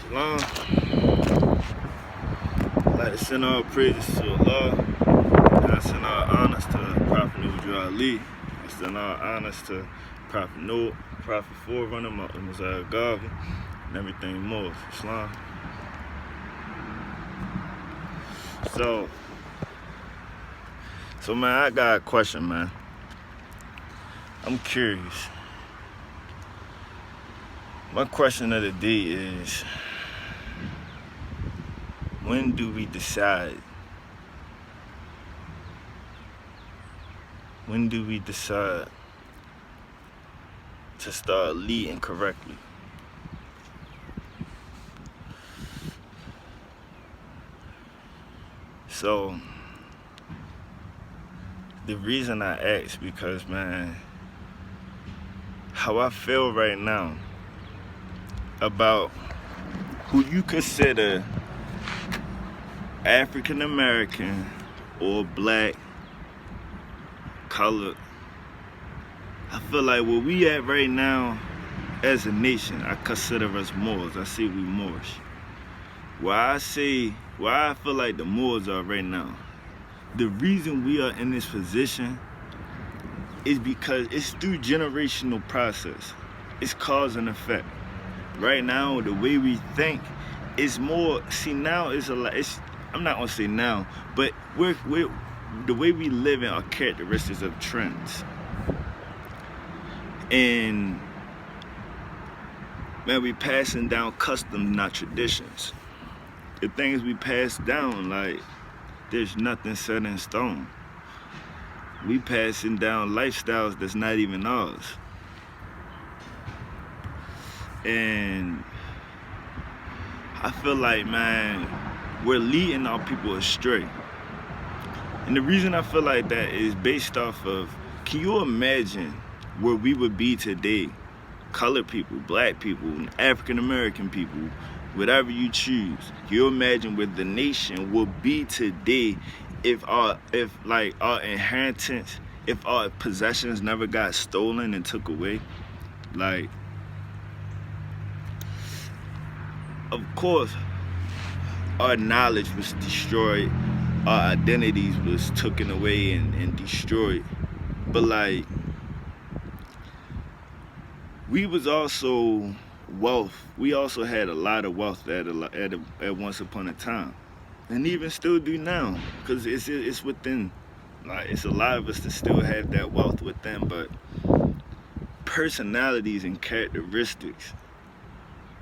Shalom. I'd like to send all praises to Allah. And I send all honors to Prophet Nujur Ali. I send all honors to Prophet Noah, Prophet Forerunner, Messiah Garvey, and everything more. Islam. So man, I got a question, man. I'm curious. My question of the day is, when do we decide? When do we decide to start leading correctly? So, the reason I ask, because man, how I feel right now about who you consider African American or black, colored, I feel like where we at right now as a nation, I consider us Moors. I say we Moors. Where I feel like the Moors are right now, the reason we are in this position is because it's through generational process. It's cause and effect. Right now, the way we think is more. See, now it's a lot. I'm not gonna say now, but we're the way we live in are characteristics of trends. And man, we passing down customs, not traditions. The things we pass down, like there's nothing set in stone. We passing down lifestyles that's not even ours. And I feel like, man, we're leading our people astray. And the reason I feel like that is based off of, can you imagine where we would be today? Colored people, black people, African American people, whatever you choose. Can you imagine where the nation would be today if our inheritance, if our possessions never got stolen and took away? Like, of course, our knowledge was destroyed, our identities was taken away and destroyed. But like, we was also wealth. We also had a lot of wealth at once upon a time, and even still do now, because it's within. Like, it's a lot of us that still have that wealth within, but personalities and characteristics.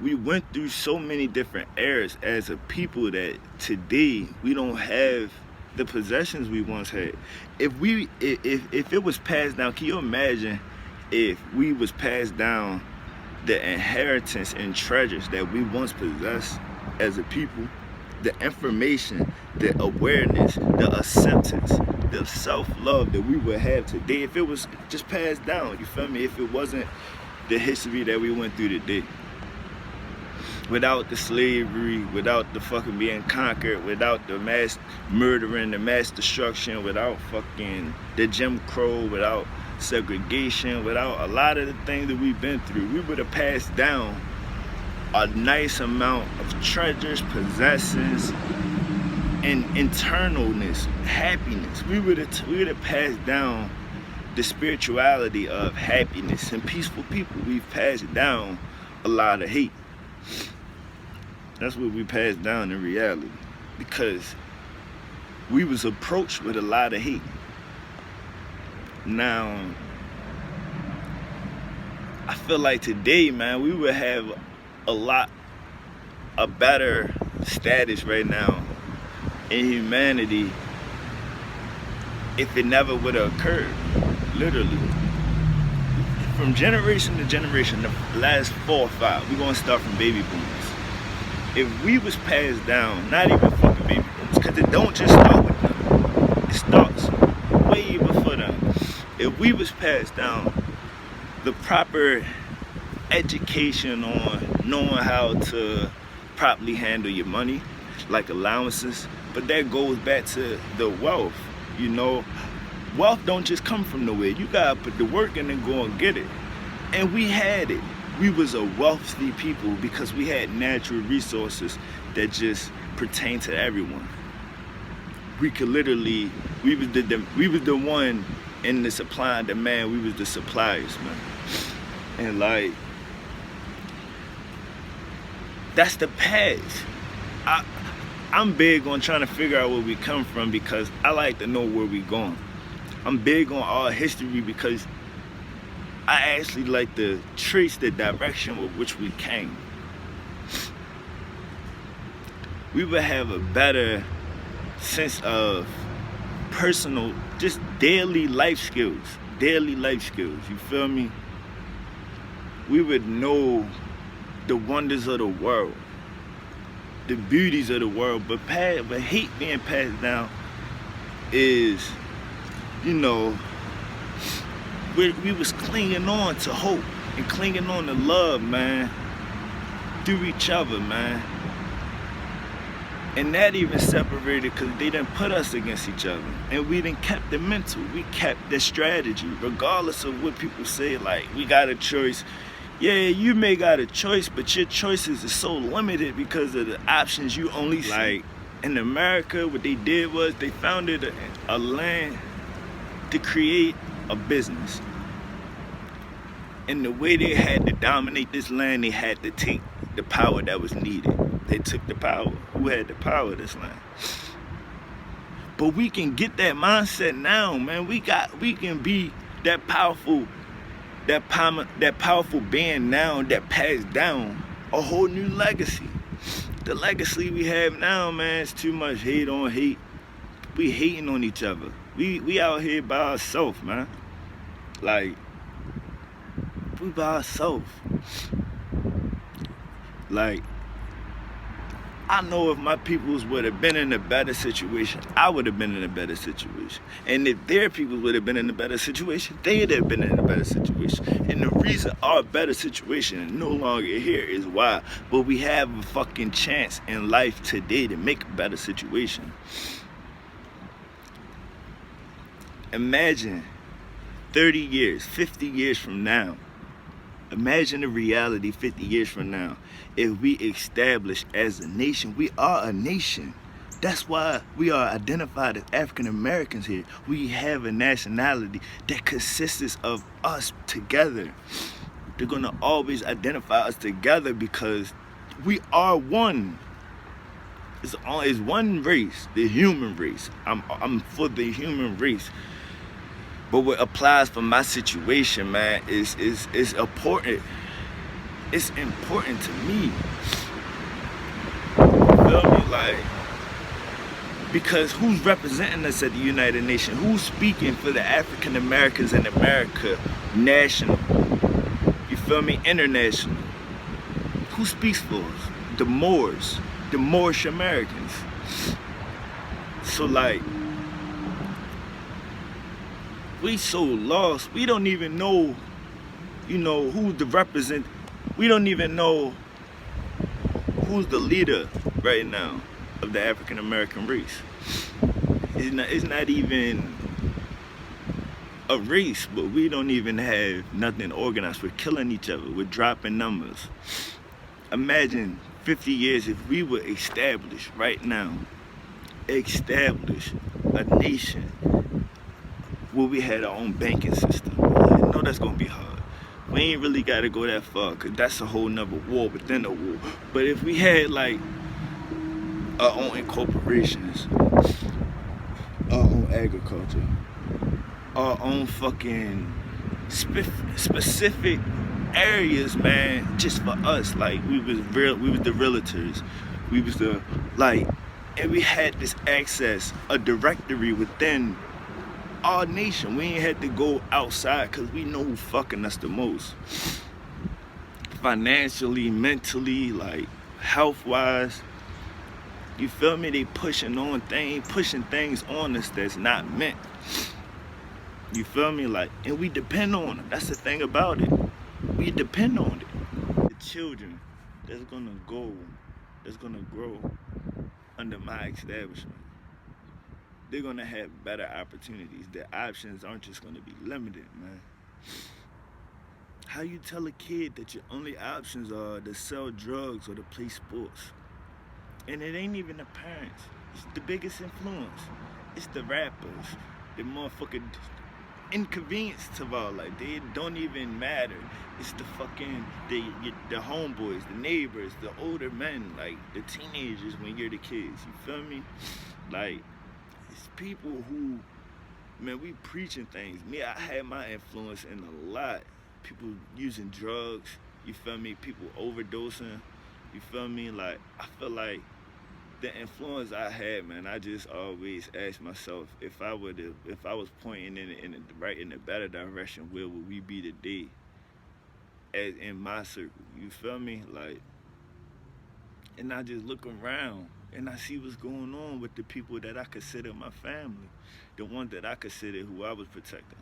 We went through so many different eras as a people that today we don't have the possessions we once had. If it was passed down, can you imagine if we was passed down the inheritance and treasures that we once possessed as a people, the information, the awareness, the acceptance, the self-love that we would have today if it was just passed down, you feel me? If it wasn't the history that we went through today. Without the slavery, without the fucking being conquered, without the mass murdering, the mass destruction, without fucking the Jim Crow, without segregation, without a lot of the things that we've been through, we would have passed down a nice amount of treasures, possessions, and internalness, happiness. We would have passed down the spirituality of happiness and peaceful people. We've passed down a lot of hate. That's what we passed down in reality, because we was approached with a lot of hate. Now, I feel like today, man, we would have a better status right now in humanity if it never would have occurred, literally. From generation to generation, the last 4 or 5, we're gonna start from baby boomers. If we was passed down, not even fucking baby boomers, because it don't just start with them, it starts way before them. If we was passed down the proper education on knowing how to properly handle your money, like allowances, but that goes back to the wealth, you know. Wealth don't just come from nowhere. You gotta put the work in and go and get it. And we had it. we was a wealthy people because we had natural resources that just pertain to everyone. We could literally, we was the one in the supply and demand. We was the suppliers, man. And like, that's the past. I'm big on trying to figure out where we come from because I like to know where we going. I'm big on our history because I actually like to trace the direction with which we came. We would have a better sense of personal, just daily life skills. You feel me? We would know the wonders of the world, the beauties of the world, but hate being passed down is, you know, we was clinging on to hope and clinging on to love, man, through each other, man. And that even separated because they didn't put us against each other. And we didn't kept the mental, we kept the strategy. Regardless of what people say, like, we got a choice. Yeah, you may got a choice, but your choices are so limited because of the options you only see. Like, in America, what they did was they founded a land to create a business. And the way they had to dominate this land, they had to take the power that was needed. They took the power. Who had the power of this land? But we can get that mindset now, man. We can be that powerful being now that passed down a whole new legacy. The legacy we have now, man, is too much hate on hate. We hating on each other. We out here by ourselves, man. Like, we by ourselves. Like, I know if my peoples would have been in a better situation, I would have been in a better situation. And if their people would have been in a better situation, they'd have been in a better situation. And the reason our better situation is no longer here is why. But we have a fucking chance in life today to make a better situation. Imagine 30 years, 50 years from now. Imagine the reality 50 years from now. If we establish as a nation, we are a nation. That's why we are identified as African Americans here. We have a nationality that consists of us together. They're gonna always identify us together because we are one. It's one race, the human race. I'm for the human race. But what applies for my situation, man, is important. It's important to me. You feel me? Like, because who's representing us at the United Nations? Who's speaking for the African Americans in America? National. You feel me? International. Who speaks for us? The Moorish Americans. So like, we so lost, we don't even know, who to represent. We don't even know who's the leader right now of the African American race. It's not even a race, but we don't even have nothing organized. We're killing each other, we're dropping numbers. Imagine 50 years if we were established right now, establish a nation where we had our own banking system. I know that's gonna be hard. We ain't really gotta go that far, cause that's a whole nother war within a war. But if we had like our own incorporations, our own agriculture, our own fucking specific areas, man, just for us. Like we was the realtors, we was the and we had this access, a directory within our nation. We ain't had to go outside because we know who fucking us the most. Financially, mentally, like health-wise. You feel me? They pushing things on us that's not meant. You feel me? Like, and we depend on it. That's the thing about it. We depend on it. The children that's gonna grow under my establishment, they're gonna have better opportunities. Their options aren't just gonna be limited, man. How you tell a kid that your only options are to sell drugs or to play sports? And it ain't even the parents. It's the biggest influence. It's the rappers, the motherfucking inconvenience to all. Like, they don't even matter. It's the fucking the homeboys, the neighbors, the older men, like the teenagers when you're the kids. You feel me? Like, it's people who, man, we preaching things. Me, I had my influence in a lot. People using drugs. You feel me? People overdosing. You feel me? Like, I feel like the influence I had, man, I just always asked myself, if I was pointing in the better direction, where would we be today? As in my circle, you feel me? Like, and I just look around and I see what's going on with the people that I consider my family, the ones that I consider who I was protecting.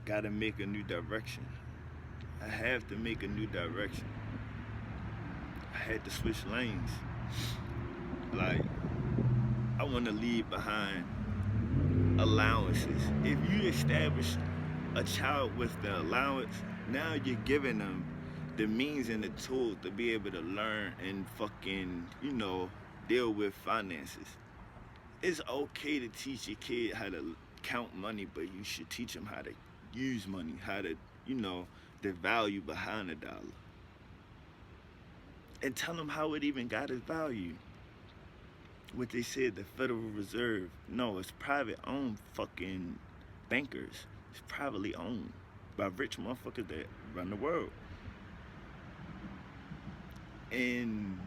Gotta make a new direction. I have to make a new direction. I had to switch lanes. Like, I want to leave behind allowances. If you establish a child with the allowance, now you're giving them the means and the tools to be able to learn and fucking, deal with finances. It's okay to teach your kid how to count money, but you should teach them how to use money, how to, the value behind a dollar. And tell them how it even got its value. What they said, the Federal Reserve, no, it's private owned fucking bankers. It's privately owned by rich motherfuckers that run the world. And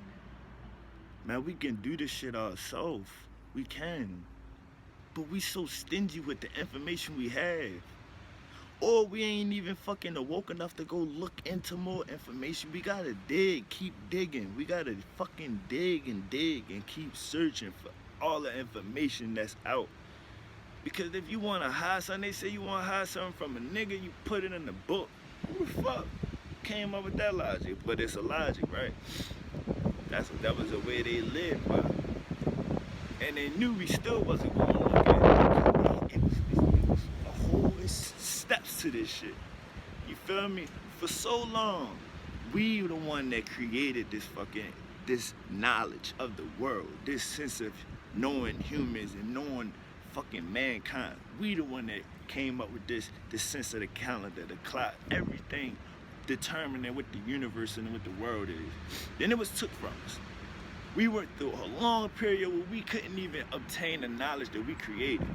man, we can do this shit ourselves. We can. But we so stingy with the information we have. Or we ain't even fucking awoke enough to go look into more information. We gotta dig, keep digging. We gotta fucking dig and keep searching for all the information that's out. Because if you wanna hide something, they say you wanna hide something from a nigga, you put it in the book. Who the fuck came up with that logic? But it's a logic, right? That was the way they lived by. And they knew we still wasn't gonna look at it. It was a whole steps to this shit. You feel me? For so long, we the one that created this knowledge of the world, this sense of knowing humans and knowing fucking mankind. We the one that came up with this sense of the calendar, the clock, everything determining what the universe and what the world is. Then it was took from us. We went through a long period where we couldn't even obtain the knowledge that we created.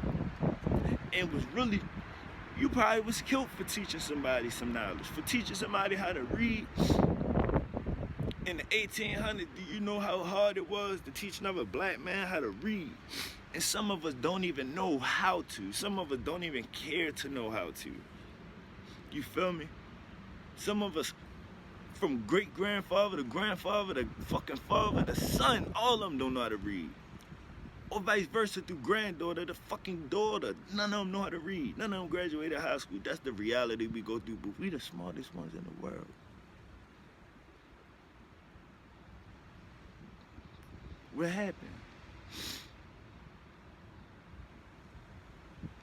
And was really, you probably was killed for teaching somebody some knowledge, for teaching somebody how to read. In the 1800s, do you know how hard it was to teach another black man how to read? And some of us don't even know how to. Some of us don't even care to know how to. You feel me? Some of us, from great-grandfather to grandfather to fucking father to son, all of them don't know how to read. Or vice versa, through granddaughter to fucking daughter. None of them know how to read. None of them graduated high school. That's the reality we go through, but we the smartest ones in the world. What happened?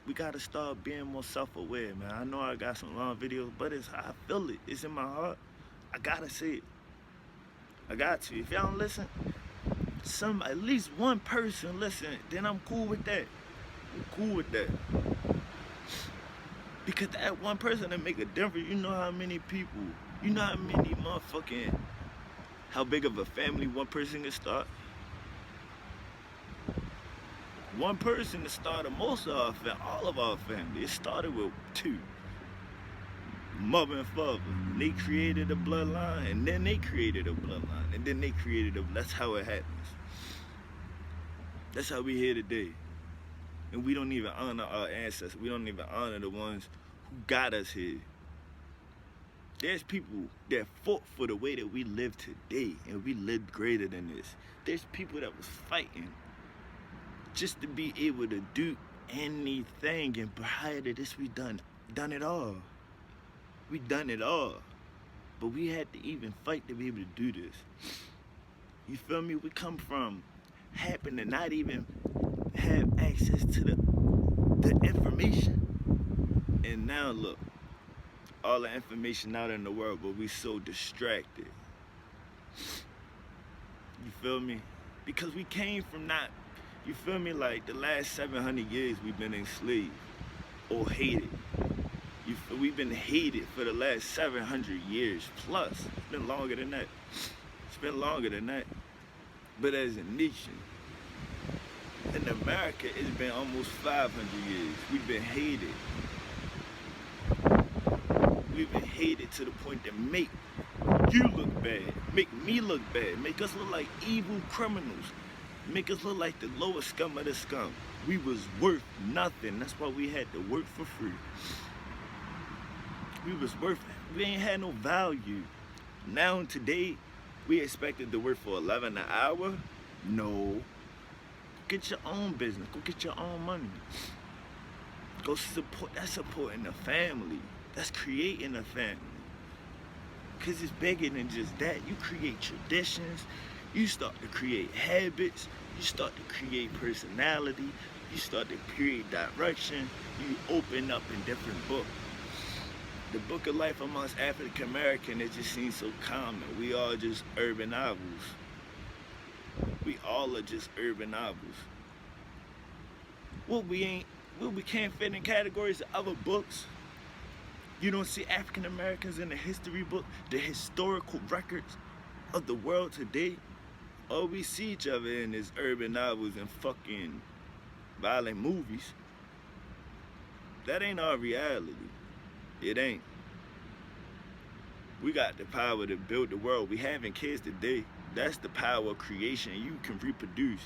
We gotta start being more self-aware, man. I know I got some long videos, but I feel it. It's in my heart. I gotta say it. I got to. If y'all don't listen, at least one person listen, then I'm cool with that. I'm cool with that. Because that one person that make a difference, you know how many people, you know how many motherfucking, how big of a family one person can start? One person that started most of our family, all of our family. It started with two. Mother and father. And they created a bloodline, and then they created a bloodline, and then they created that's how it happens. That's how we here today. And we don't even honor our ancestors. We don't even honor the ones who got us here. There's people that fought for the way that we live today, and we lived greater than this. There's people that was fighting just to be able to do anything, and prior to this, we done it all. We done it all. But we had to even fight to be able to do this. You feel me? We come from happen to not even have access to the information. And now look, all the information out in the world, but we so distracted. You feel me? Because we came from not, you feel me, like the last 700 years we've been enslaved or hated. We've been hated for the last 700 years plus. It's been longer than that. It's been longer than that. But as a nation, in America, it's been almost 500 years. We've been hated. We've been hated to the point that make you look bad, make me look bad, make us look like evil criminals, make us look like the lowest scum of the scum. We was worth nothing. That's why we had to work for free. We ain't had no value. Now today, we expected to work for 11 an hour? No. Go get your own business. Go get your own money. Go support. That's supporting the family. That's creating a family. Because it's bigger than just that. You create traditions. You start to create habits. You start to create personality. You start to create direction. You open up in different books. The book of life amongst African Americans, it just seems so common. We all just urban novels. We all are just urban novels. What we can't fit in categories of other books. You don't see African Americans in the history book, the historical records of the world today. All we see each other in is urban novels and fucking violent movies. That ain't our reality. It ain't. We got the power to build the world. We having kids today. That's the power of creation. You can reproduce.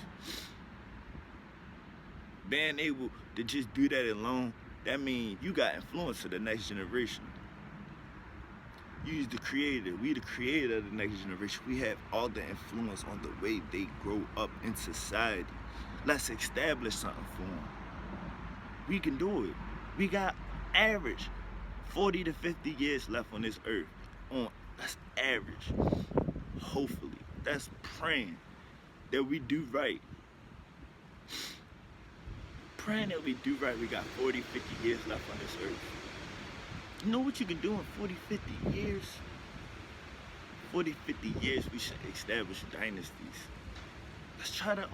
Being able to just do that alone, that means you got influence to the next generation. You're the creator. We the creator of the next generation. We have all the influence on the way they grow up in society. Let's establish something for them. We can do it. We got average 40 to 50 years left on this earth. That's average. Hopefully. That's praying that we do right. Praying that we do right. We got 40, 50 years left on this earth. You know what you can do in 40, 50 years? 40, 50 years we should establish dynasties. Let's try to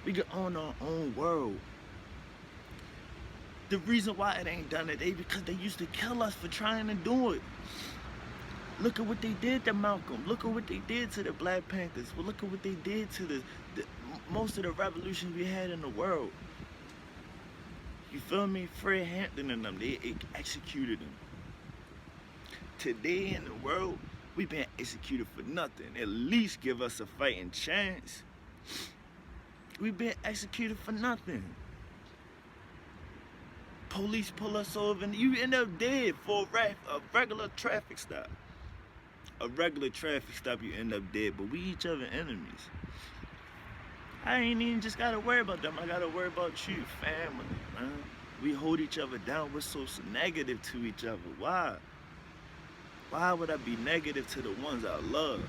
we can own our own world. The reason why it ain't done today because they used to kill us for trying to do it. Look at what they did to Malcolm. Look at what they did to the Black Panthers. Well, look at what they did to most of the revolutions we had in the world. You feel me? Fred Hampton and them, they executed them. Today in the world, we've been executed for nothing. At least give us a fighting chance. We've been executed for nothing. Police pull us over and you end up dead for a regular traffic stop. A regular traffic stop, you end up dead, but we each other enemies. I ain't even just gotta worry about them. I gotta worry about you, family, man. We hold each other down. We're so negative to each other. Why? Why would I be negative to the ones I love?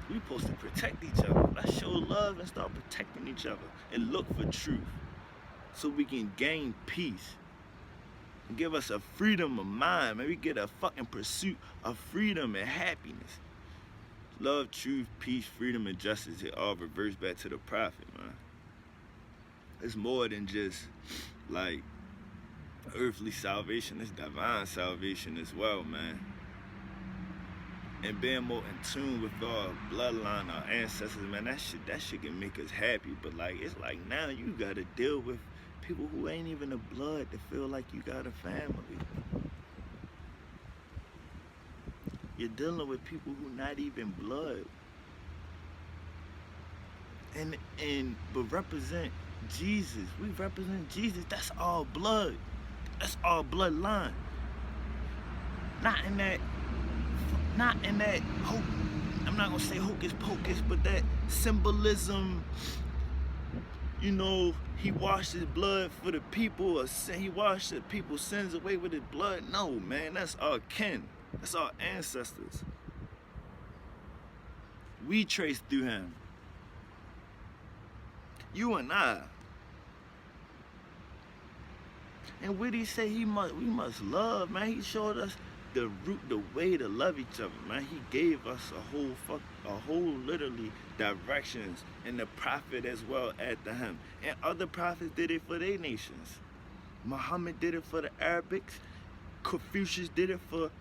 We supposed to protect each other. Let's show love and start protecting each other and look for truth so we can gain peace. And give us a freedom of mind. Maybe get a fucking pursuit of freedom and happiness. Love, truth, peace, freedom, and justice. It all reverts back to the prophet, man. It's more than just like earthly salvation. It's divine salvation as well, man. And being more in tune with our bloodline, our ancestors, man, that shit can make us happy. But like, it's like now you gotta deal with people who ain't even the blood to feel like you got a family. You're dealing with people who not even blood. But represent Jesus. We represent Jesus. That's all blood. That's all bloodline. Not in that I'm not gonna say hocus pocus, but that symbolism, you know, he washed his blood for the people, or he washed the people's sins away with his blood. No, man, that's our kin. That's our ancestors. We trace through him. You and I. And what he say we must love, man. He showed us the way to love each other, man. He gave us a whole literally directions, and the prophet as well after him. And other prophets did it for their nations. Muhammad did it for the Arabics. Confucius did it for,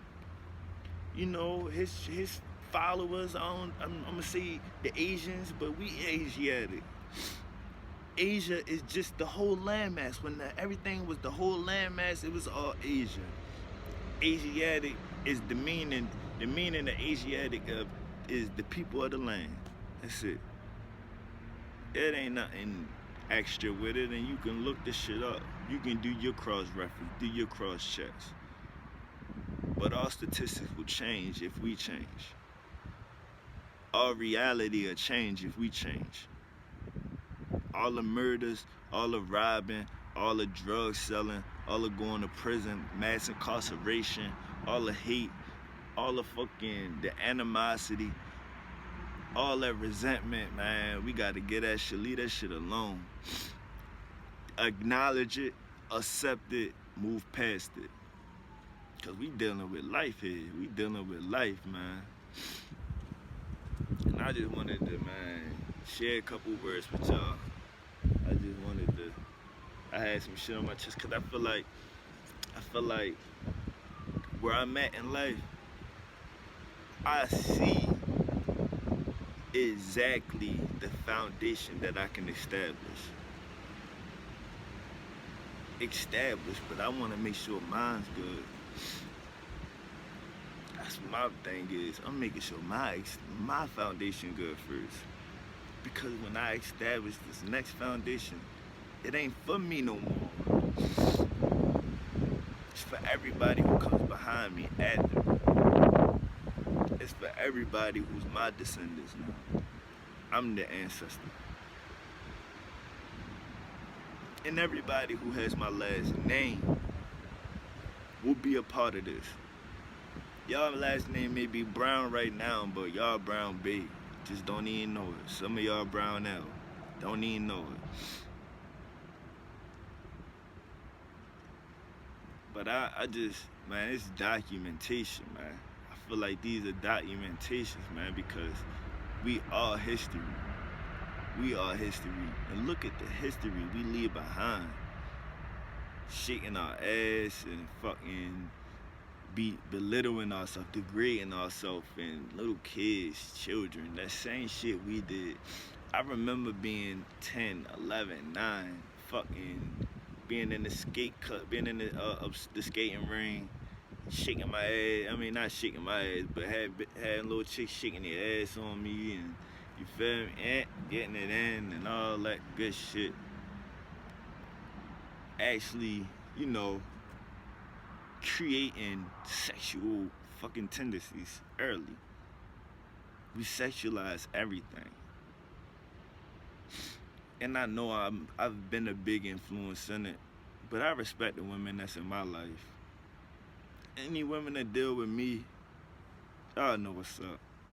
his followers. I'm gonna say the Asians, but we Asiatic. Asia is just the whole landmass. When everything was the whole landmass, it was all Asia. Asiatic is the meaning. The meaning of Asiatic is the people of the land. That's it. It ain't nothing extra with it, and you can look this shit up. You can do your cross-reference, do your cross-checks. But our statistics will change if we change. Our reality will change if we change. All the murders, all the robbing, all the drug selling, all the going to prison, mass incarceration, all the hate, all the animosity, all that resentment, man. We got to get that shit, leave that shit alone. Acknowledge it, accept it, move past it. Because we dealing with life here. We dealing with life, man. And I just wanted to, man, share a couple words with y'all. I had some shit on my chest because I feel like where I'm at in life, I see exactly the foundation that I can establish, but I want to make sure mine's good. That's what my thing is. I'm making sure my foundation good first. Because when I establish this next foundation, it ain't for me no more. It's for everybody who comes behind me after me. It's for everybody who's my descendants now. I'm the ancestor. And everybody who has my last name will be a part of this. Y'all last name may be Brown right now, but y'all Brown big. Just don't even know it. Some of y'all Brown L. Don't even know it. But I just, man, it's documentation, man. I feel like these are documentations, man, because we are history. We are history. And look at the history we leave behind. Shaking our ass and fucking belittling ourselves, degrading ourselves, and little kids, children, that same shit we did. I remember being 10, 11, 9, fucking being in the skate cut, being in the skating ring, shaking my ass. I mean, not shaking my ass, but had little chicks shaking their ass on me, and you feel me, and getting it in and all that good shit. Actually, creating sexual fucking tendencies early. We sexualize everything. And I know I've been a big influence in it, but I respect the women that's in my life. Any women that deal with me, y'all know what's up.